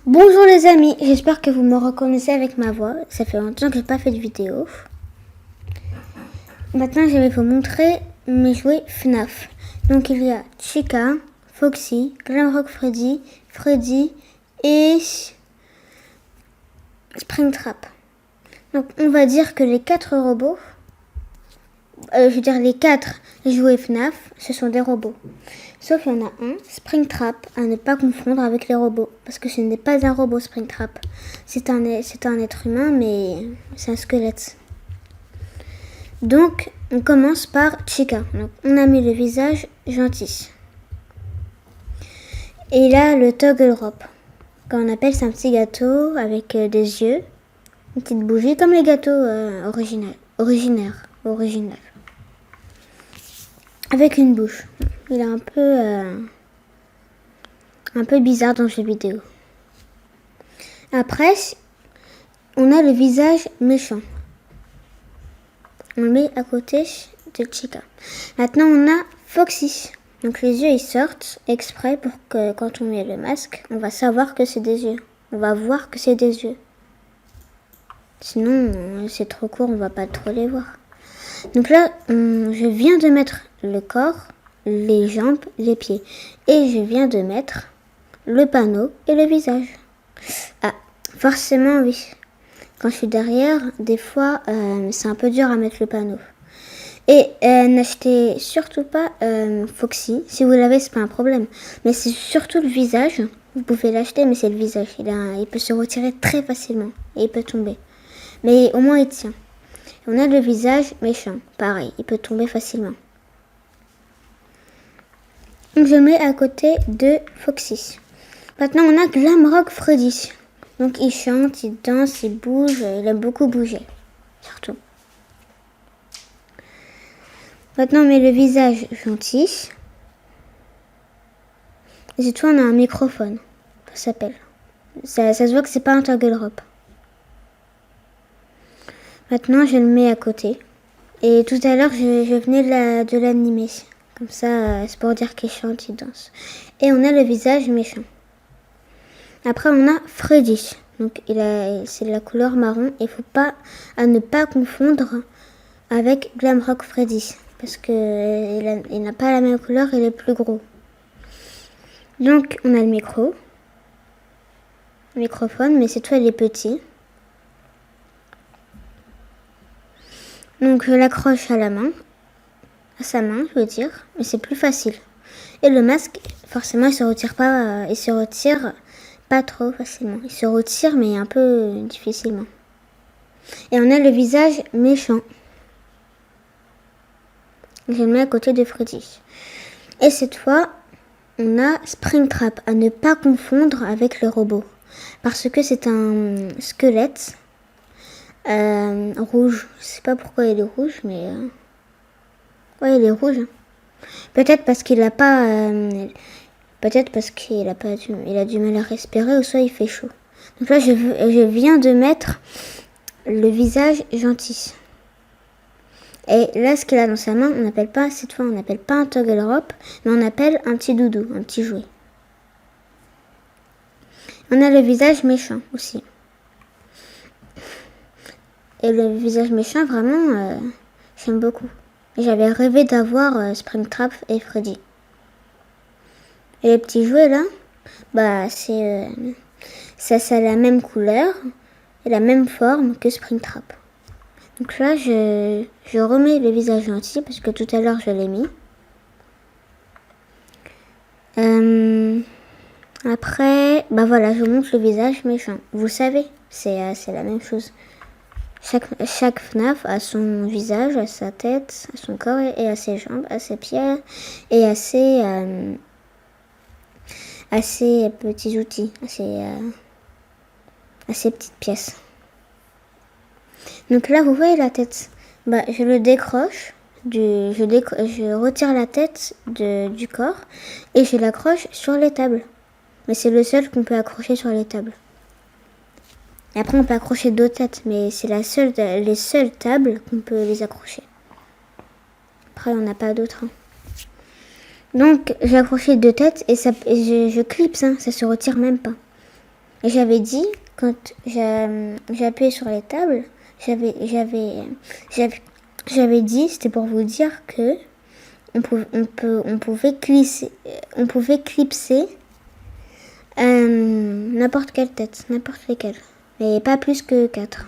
Bonjour les amis, j'espère que vous me reconnaissez avec ma voix. Ça fait longtemps que j'ai pas fait de vidéo. Maintenant je vais vous montrer mes jouets FNAF. Donc il y a Chica, Foxy, Glamrock Freddy, Freddy et Springtrap. Donc on va dire que les 4 robots, les 4 jouets FNAF, ce sont des robots. Sauf qu'il y en a un, Springtrap, à ne pas confondre avec les robots. Parce que ce n'est pas un robot, Springtrap. C'est un être humain, mais c'est un squelette. Donc, on commence par Chica. Donc, on a mis le visage gentil. Et là, le Toggle Drop. Quand on appelle, c'est un petit gâteau avec des yeux, une petite bougie, comme les gâteaux originaires. Avec une bouche. Il est un peu bizarre dans cette vidéo. Après, on a le visage méchant. On le met à côté de Chica. Maintenant, on a Foxy. Donc les yeux, ils sortent exprès pour que quand on met le masque, on va savoir que c'est des yeux. On va voir que c'est des yeux. Sinon, c'est trop court, on va pas trop les voir. Donc là, je viens de mettre le corps, les jambes, les pieds. Et je viens de mettre le panneau et le visage. Ah, forcément, oui. Quand je suis derrière, des fois, c'est un peu dur à mettre le panneau. Et n'achetez surtout pas Foxy. Si vous l'avez, c'est pas un problème. Mais c'est surtout le visage. Vous pouvez l'acheter, mais c'est le visage. Il peut se retirer très facilement. Et il peut tomber. Mais au moins, il tient. On a le visage méchant. Pareil, il peut tomber facilement. Donc, je mets à côté de Foxy. Maintenant, on a Glamrock Freddy. Donc, il chante, il danse, il bouge. Il aime beaucoup bouger. Surtout. Maintenant, on met le visage gentil. Et c'est tout, on a un microphone. Ça s'appelle. Ça se voit que c'est pas un Toggle Drop. Maintenant, je le mets à côté. Et tout à l'heure, je venais de l'animer. Comme ça, c'est pour dire qu'il chante, il danse. Et on a le visage méchant. Après, on a Freddy. Donc, c'est de la couleur marron. Il faut pas à ne pas confondre avec Glamrock Freddy. Parce que il n'a pas la même couleur, il est plus gros. Donc, on a le microphone, mais cette fois, il est petit. Donc, je l'accroche à sa main, je veux dire, mais c'est plus facile. Et le masque, forcément, il se retire pas trop facilement. Il se retire, mais un peu difficilement. Et on a le visage méchant. Je le mets à côté de Freddy. Et cette fois, on a Springtrap, à ne pas confondre avec le robot. Parce que c'est un squelette rouge. Je sais pas pourquoi il est rouge, mais... Ouais, il est rouge. Peut-être parce qu'il a pas... Peut-être parce qu'il a du mal à respirer, ou soit il fait chaud. Donc là, je viens de mettre le visage gentil. Et là, ce qu'il a dans sa main, cette fois, on n'appelle pas un Toggle Drop, mais on appelle un petit doudou, un petit jouet. On a le visage méchant aussi. Et le visage méchant, vraiment, j'aime beaucoup. J'avais rêvé d'avoir Springtrap et Freddy. Et les petits jouets là, bah ça a la même couleur et la même forme que Springtrap. Donc là, je remets le visage gentil parce que tout à l'heure je l'ai mis. Après, bah voilà, je vous montre le visage méchant. Vous savez, c'est la même chose. Chaque FNAF a son visage, à sa tête, à son corps et à ses jambes, à ses pieds et à ses petits outils, à ses petites pièces. Donc là, vous voyez la tête. Bah, je le décroche, je retire la tête du corps et je l'accroche sur les tables. Mais c'est le seul qu'on peut accrocher sur les tables. Et après, on peut accrocher d'autres têtes, mais c'est les seules tables qu'on peut les accrocher. Après, on n'a pas d'autres. Hein. Donc, j'ai accroché 2 têtes et je clipse, hein, ça se retire même pas. Et j'avais dit, quand j'ai appuyé sur les tables, j'avais dit, c'était pour vous dire que on pouvait clipser n'importe quelle tête, n'importe lesquelles. Mais pas plus que 4.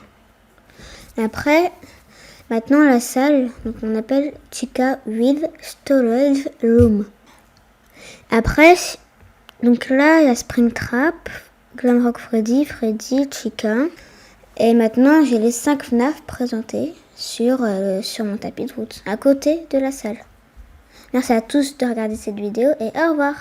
Après, maintenant la salle, donc on appelle Chica with Storage Room. Après, donc là, il y a Springtrap, Glamrock Freddy, Chica. Et maintenant, j'ai les 5 FNAF présentés sur mon tapis de route, à côté de la salle. Merci à tous de regarder cette vidéo et au revoir.